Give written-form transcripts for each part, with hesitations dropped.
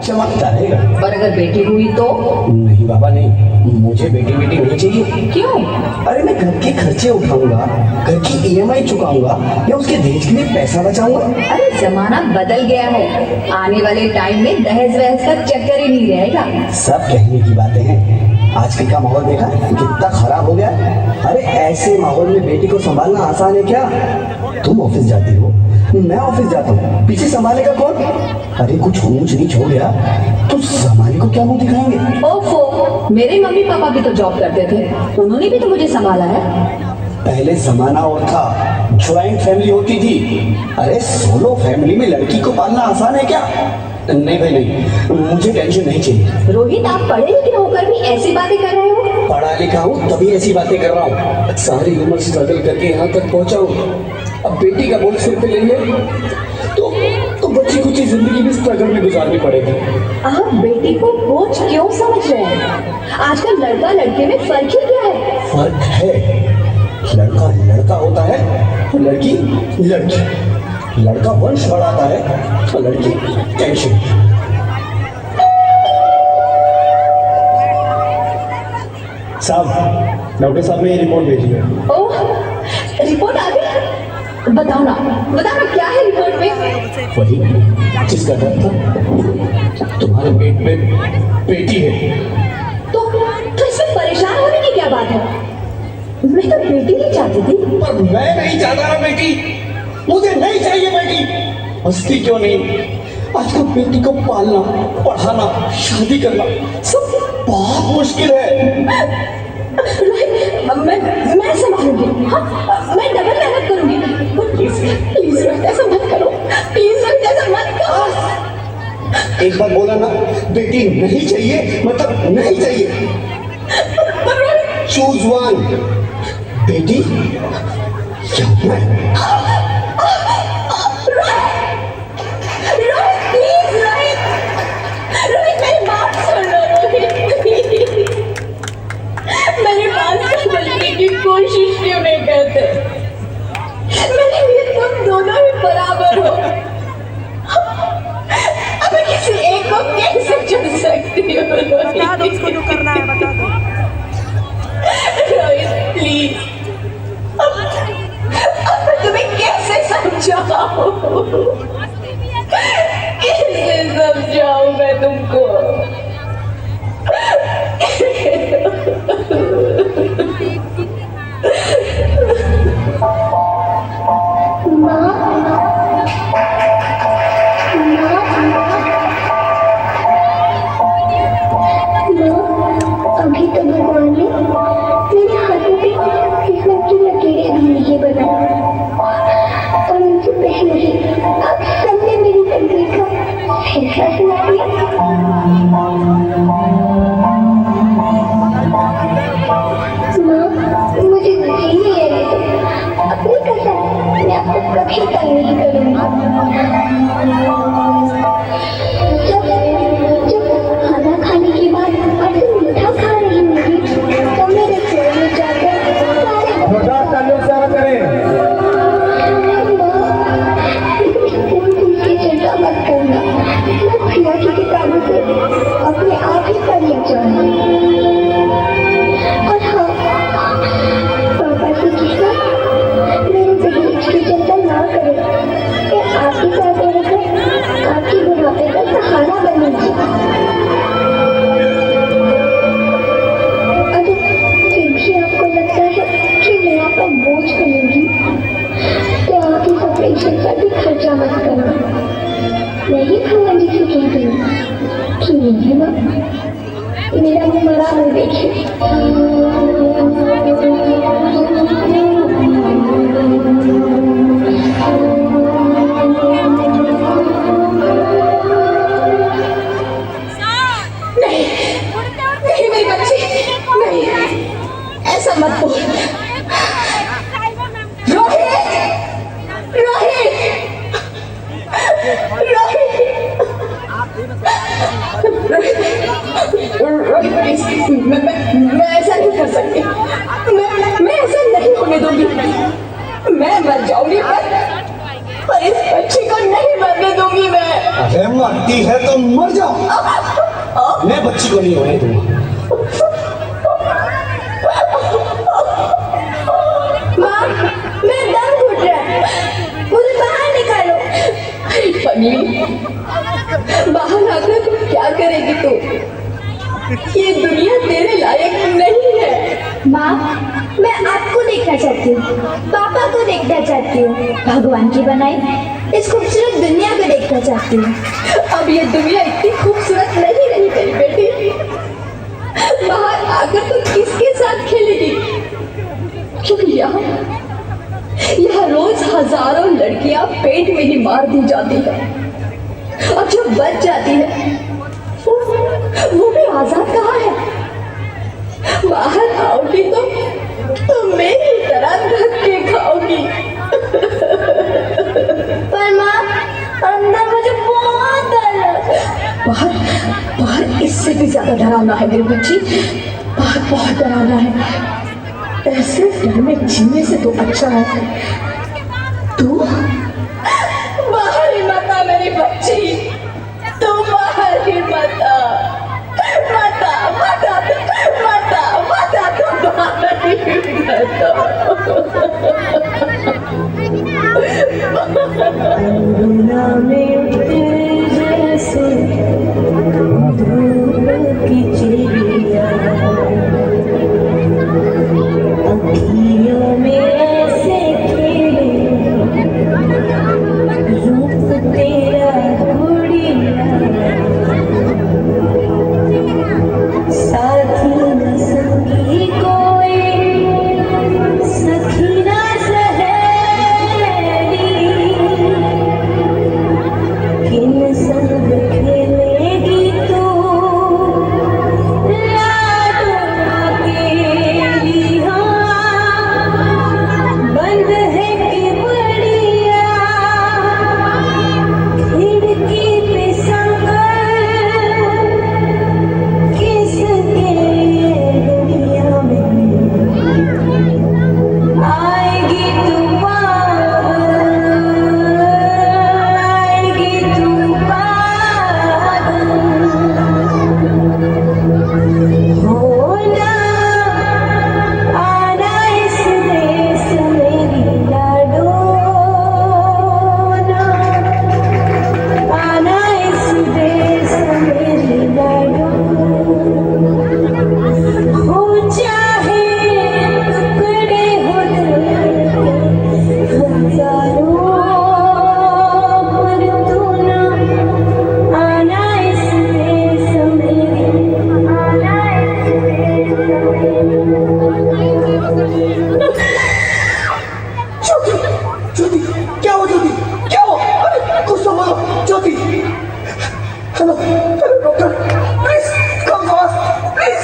चमकता रहेगा। पर अगर बेटी हुई तो? नहीं बाबा नहीं, मुझे बेटी नहीं चाहिए। क्यों? अरे मैं घर के खर्चे उठाऊंगा, घर की ईएमआई चुकाऊंगा या उसके दहेज के लिए पैसा बचाऊंगा। अरे जमाना बदल गया है, आने वाले टाइम में दहेज वहेज का चक्कर ही नहीं रहेगा। सब कहने की बातें हैं, आजकल का माहौल देखा कितना खराब हो गया। अरे ऐसे माहौल में बेटी को संभालना आसान है क्या? तुम ऑफिस जाती हो, मैं ऑफिस जाता हूँ, पीछे संभालेगा कौन? अरे कुछ ऊंच नीच हो गया तो संभाले को क्या मुंह दिखाएंगे? ओफो, मेरे मम्मी पापा भी तो जॉब करते थे, उन्होंने भी तो मुझे संभाला है। पहले जमाना और था, ज्वाइंट फैमिली होती थी। अरे सोलो फैमिली में लड़की को पालना आसान है क्या? नहीं भाई नहीं, मुझे टेंशन नहीं चाहिए। रोहित, आप पढ़े लिखे होकर भी ऐसी बातें कर रहे हो? पढ़ा लिखा हूँ तभी ऐसी बातें कर रहा हूँ, सारी उम्र स्ट्रगल करके यहाँ तक पहुँचा हूँ। अब बेटी का बोझ सिर पे लेंगे तो बच्ची कुछ जिंदगी भी स्ट्रगल में गुजारनी पड़ेगी। आप बेटी को बोझ क्यों समझ रहे हैं? आजकल लड़का लड़के में फर्क ही क्या है? फर्क है, लड़का लड़का होता है और लड़की लड़की। लड़का वंश बढ़ाता है और लड़की टेंशन। साहब, डॉक्टर साहब ने ये रिपोर्ट भेजी है। ओह, रिपोर्ट आ गई? बताओ ना क्या है रिपोर्ट में? वही जिसका डर था, तुम्हारे पेट में बेटी है। तो इसमें परेशान होने की क्या बात है? मैं तो बेटी नहीं चाहती थी। पर मैं नहीं चाहता ना बेटी, मुझे नहीं चाहिए बेटी। हंसती क्यों नहीं? आजकल बेटी को पालना, पढ़ाना, शादी करना सब बहुत मुश्किल है। रोहित, मैं संभालूंगी। हाँ, मैं डबल मेहनत करूंगी। प्लीज रोहित, ऐसा मत करो। प्लीज रोहित, ऐसा मत करो। एक बार बोला ना, बेटी नहीं चाहिए मतलब नहीं चाहिए। चूज वन, बेटी या मैं। रोहित प्लीज, रोहित मेरी बात सुन लो। रोहित मेरी बात समझने की कोशिश क्यों नहीं करते? मेरे लिए तुम दोनों ही बराबर हो। अब मैं किसी एक को कैसे चुन सकती हूँ? बता दो उसको जो करना है, बता दो। रोहित प्लीज, अब मैं तुम्हें कैसे समझाऊं? कैसे समझाऊं मैं तुमको? अभी तो भगवान ने मेरे हाथों पे किस्मत की लकीरें भी नहीं बनाई और उनसे पहले ही अब सबने मेरी तकदीर का फैसला सुना दिया। माँ, मुझे खुशी नहीं है रे, अपनी कसम मैं आपको कभी तंग नहीं करूँगी। जब खाना खाने के बाद ऐसे मीठा खा रही होगी तो मेरे रसोई में जाकर सारे चिंता मत करना, मैं भैया की किताबों से अपने आप ही पढ़ ले जाऊंगी। और हाँ, पापा से कहना मेरे दहेज की चिंता ना करें, मैं आपके साथ रहकर आपके बुढ़ापे का सहारा बनूंगी। अगर फिर भी आपको लगता है कि मैं आप पर बोझ बनूंगी तो आप इस ऑपरेशन पर भी खर्चा मत करना। मैं ही भगवान जी से कह दूँ कि नहीं माँ, मेरा मुँह मरा हो देखिए। नहीं मेरी बच्ची, नहीं, ऐसा मत बोल। रोहित, रोहित, रोहित प्लीज, मैं ऐसा नहीं कर सकती। मैं ऐसा नहीं होने दूंगी। मैं मर जाऊंगी पर इस बच्ची को नहीं मरने दूंगी मैं। अरे मरती है तो मर जाओ, मैं बच्ची को नहीं होने दूंगा। माँ, मैं दम घुट रहा है, मुझे बाहर निकालो। अरे पगली, बाहर आकर तुम क्या करेगी तू? ये दुनिया तेरे लायक नहीं है। माँ, मैं आपको देखना चाहती हूँ, पापा को देखना चाहती हूँ, भगवान की बनाई इस खूबसूरत दुनिया को देखना चाहती हूँ। अब ये दुनिया इतनी खूबसूरत नहीं रही मेरी बेटी। बाहर आकर तुम किसके साथ खेलेगी? क्योंकि यहाँ रोज हजारों लड़कियां पेट में ही मार दी जाती है, और जो बच जाती है वो भी आजाद कहाँ है? बाहर आओगी तो मेरी तरह धक्के खाओगी। पर माँ, अंदर मुझे बहुत डर लगा। बाहर बाहर इससे भी ज्यादा डरावना है मेरी बच्ची, बाहर बहुत डरावना है। ऐसे डर में जीने से तो अच्छा है तू बाहर ही मत आ मेरी बच्ची, तू बाहर ही मत आ, मत आ, मत आ, मत आ, मत आ, तू बाहर ही मत आ। में जैसे धूप की चिड़िया, अखियों में ऐसे खेले रूप तेरा गुड़िया, साथी न संगी कोई, सखी न सहेली, किन संग खेलेगी तू लाडो अकेली। हाँ, बंद है कि बढ़िया खिड़की पे संकर, किसके दुनिया में आएगी तू पागल, आएगी तू पागल। होना आना इस देश मेरी लाडो ना, आना इस देश मेरी लाडो। हो चाहे टुकड़े हो दिल के हजारों, पर तू ना आना इस देश मेरी, आना इस ज्योति, ज्योति, क्या हो ज्योति, क्या हो? अरे कुछ तो बोलो Jyoti. Hello hello doctor, please come fast please.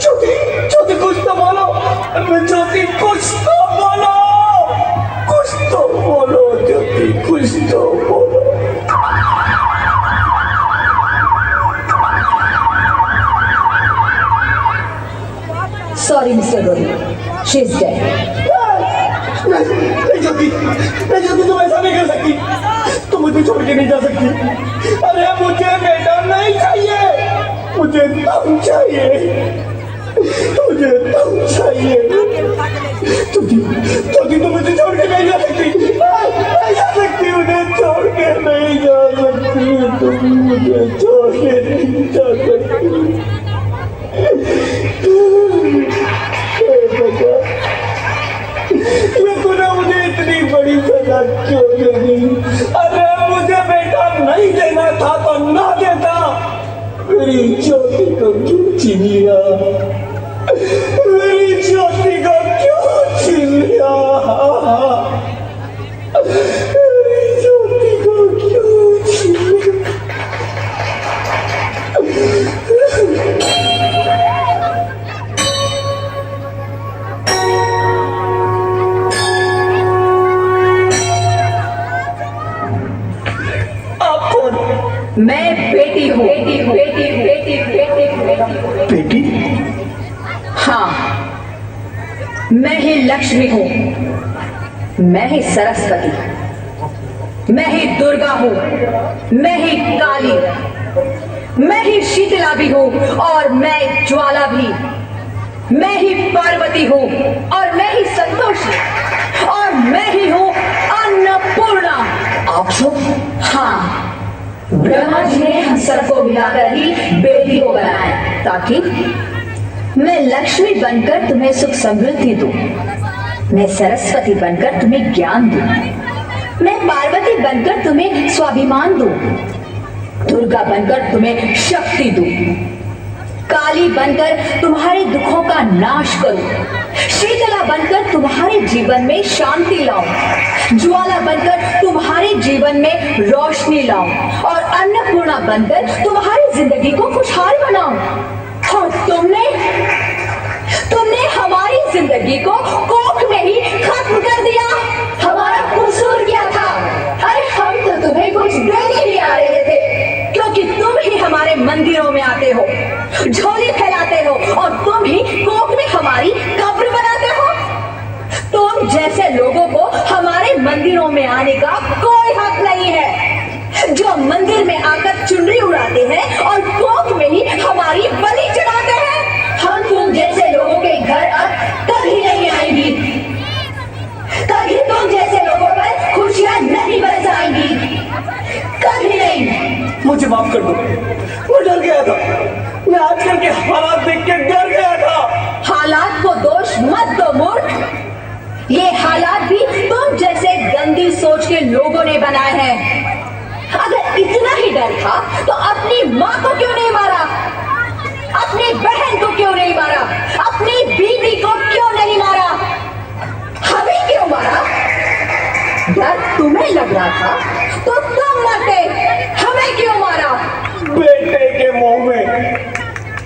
Jyoti, Jyoti कुछ तो बोलो, अरे ज्योति कुछ तो बोलो, कुछ तो बोलो ज्योति, कुछ तो बोलो। Sorry, Mr. Rohit. She's dead. नहीं ज्योति, नहीं ज्योति, तुम ऐसा नहीं कर सकती, तुम मुझे छोड़ के नहीं जा सकती। अरे मुझे बेटा नहीं चाहिए, मुझे तुम चाहिए, मुझे तुम चाहिए। ज्योति, ज्योति तुम मुझे छोड़ के नहीं जा सकती, नहीं जा सकती, मुझे छोड़ के नहीं जा सकती, तुम मुझे छोड़ के नहीं जा सकती। ये तूने मुझे इतनी बड़ी सजा क्यों दे दी? अरे मुझे बेटा नहीं देना था तो ना देता, मेरी ज्योति को क्यों छीन लिया, मेरी ज्योति को क्यों छीन लिया, मेरी ज्योति को क्यों छीन लिया। मैं बेटी हूँ, बेटी हूँ, बेटी हूँ, बेटी हूँ, बेटी हूँ। बेटी? हाँ, मैं ही लक्ष्मी हूँ, मैं ही सरस्वती। मैं ही दुर्गा हूं, मैं ही काली, मैं ही शीतला भी हूं और मैं ज्वाला भी, मैं ही पार्वती हूं और मैं ही संतोषी और मैं ही हूं अन्नपूर्णा। आप सब? हाँ, ब्रह्मा जी ने हम सबको मिलाकर ही बेटी को बनाया ताकि मैं लक्ष्मी बनकर तुम्हें सुख समृद्धि दूं, मैं सरस्वती बनकर तुम्हें ज्ञान दूं, मैं पार्वती बनकर तुम्हें स्वाभिमान दूं, दुर्गा बनकर तुम्हें शक्ति दूं, काली बनकर तुम्हारे दुखों का नाश करूं, शीतला बनकर तुम्हारे जीवन में शांति लाऊं, ज्वाला बनकर तुम्हारे जीवन में रोशनी लाऊं और अन्नपूर्णा बनकर तुम्हारी जिंदगी को खुशहाल बनाऊं। और तुमने हमारी जिंदगी को कोख में ही खत्म कर दिया। हमारा कसूर क्या था? अरे हम तो तुम्हें कुछ देने ही आ रहे थे, क्योंकि तुम ही हमारे मंदिरों में आते हो, झोली फैलाते हो और तुम ही कोख में हमारी कब्र बनाते हो। तुम जैसे लोगों को हमारे मंदिरों में आने का कोई हक नहीं है, जो मंदिर में आकर चुनरी उड़ाते हैं और कोख में ही हमारी बलि चढ़ाते हैं। हम तुम जैसे लोगों के घर अब कभी नहीं आएंगी, कभी तुम जैसे लोगों पर खुशियां नहीं बरसाएंगी, कभी नहीं। मुझे माफ कर दो, मैं डर गया था, मैं आजकल के हालात देख के डर गया था। हालात को दोष मत दो मूर्ख, ये हालात भी तुम जैसे गंदी सोच के लोगों ने बनाए हैं। अगर इतना ही डर था तो अपनी माँ को क्यों नहीं मारा, अपनी बहन को क्यों नहीं मारा, अपनी बीवी को क्यों नहीं मारा, हमें क्यों मारा? डर तुम्हें लग रहा था तो तुम मरते, हमें क्यों मारा? बेटे के मुंह में,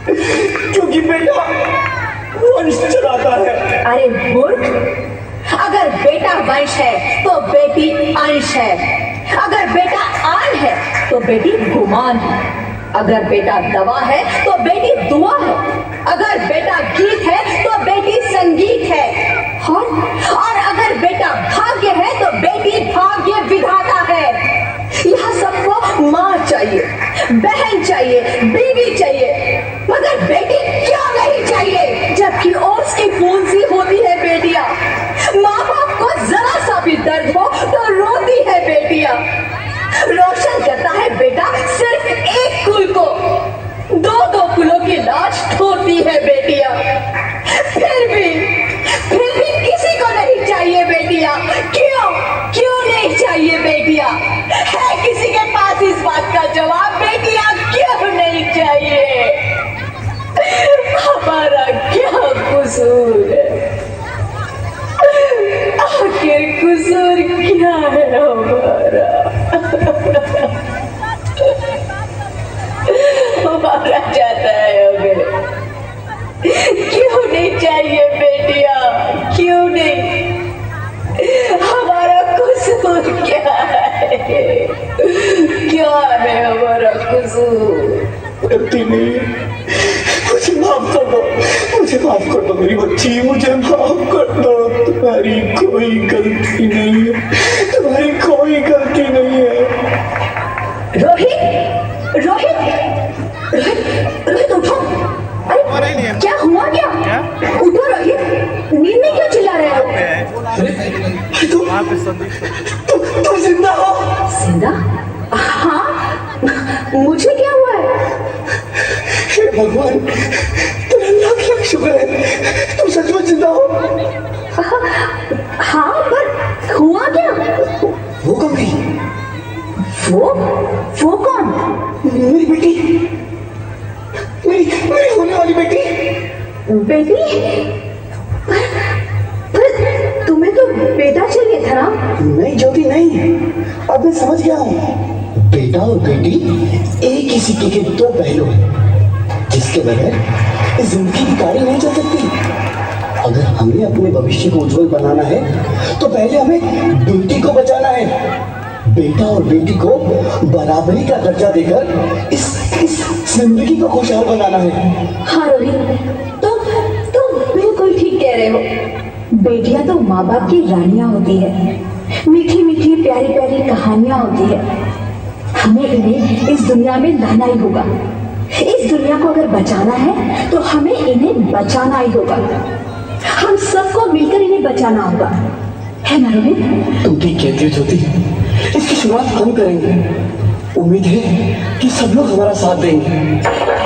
क्योंकि बेटा वंश चलाता है। अरे मूर्ख, अगर बेटा वंश है तो बेटी अंश है, अगर बेटा आन है तो बेटी गुमान है, अगर बेटा दवा है तो बेटी दुआ है, अगर बेटा गीत है तो बेटी संगीत है, और अगर बेटा भाग्य है तो बेटी भाग्य विधाता है। यह सबको माँ चाहिए, बहन चाहिए, बीवी चाहिए, मगर बेटी क्यों नहीं चाहिए? जबकि ओट्स की फूंसी होती है बेटियां, माँ बाप को जरा सा भी दर्द हो तो रोती है बेटियां, रोशन करता है बेटा सिर्फ एक कुल को, दो दो कुलों की लाज ढोती है बेटियां। फिर भी किसी को नहीं चाहिए बेटियां। क्यों नहीं चाहिए बेटियां? है किसी के पास इस बात का जवाब? बेटियां क्यों नहीं चाहिए? हमारा क्या कसूर है? आखिर कसूर क्या है हमारा? हमारा जाता है हमें, क्यों नहीं चाहिए बेटियां? क्यों नहीं? हमारा कसूर क्या है? क्या है हमारा कसूर? गलती नहीं, मुझे माफ कर दो, मुझे माफ कर दो मेरी बच्ची, मुझे माफ कर दो। तुम्हारी कोई गलती नहीं है, तुम्हारी कोई गलती नहीं है। रोहित, रोहित, रोहित, रोहित उठो। अरे क्या हुआ? क्या उठो रोहित, नींद में क्यों चिल्ला रहे हो? तुम जिंदा हो? जिंदा? हाँ, मुझे क्या हुआ है? हे भगवान, तेरा लाख शुक्र है, तुम सचमुच जिंदा हो। हाँ, पर हुआ क्या? वो कौन थी? वो कौन? मेरी बेटी, मेरी होने वाली बेटी। बेटी? पर तुम्हें तो बेटा चाहिए था ना? नहीं ज्योति नहीं, अब मैं समझ गया हूँ। बेटा और बेटी एक ही सिक्के के दो पहलू हैं, जिसके बगैर इस जिंदगी की गाड़ी नहीं चल सकती। अगर हमें अपने भविष्य को उज्जवल बनाना है तो पहले हमें बेटी को बचाना है। बेटा और बेटी को बराबरी का दर्जा देकर इस जिंदगी को खुशहाल बनाना है। हाँ रोहित, तुम बिल्कुल ठीक कह रहे हो। बेटियां तो माँ बाप की रानियां होती है, मीठी मीठी प्यारी प्यारी कहानियां होती है। हमें इन्हें इस दुनिया में लाना ही होगा। इस दुनिया को अगर बचाना है तो हमें इन्हें बचाना ही होगा। हम सबको मिलकर इन्हें बचाना होगा, है ना रोहित? तुम ठीक कहती हो ज्योति, इसकी शुरुआत हम करेंगे। उम्मीद है कि सब लोग हमारा साथ देंगे।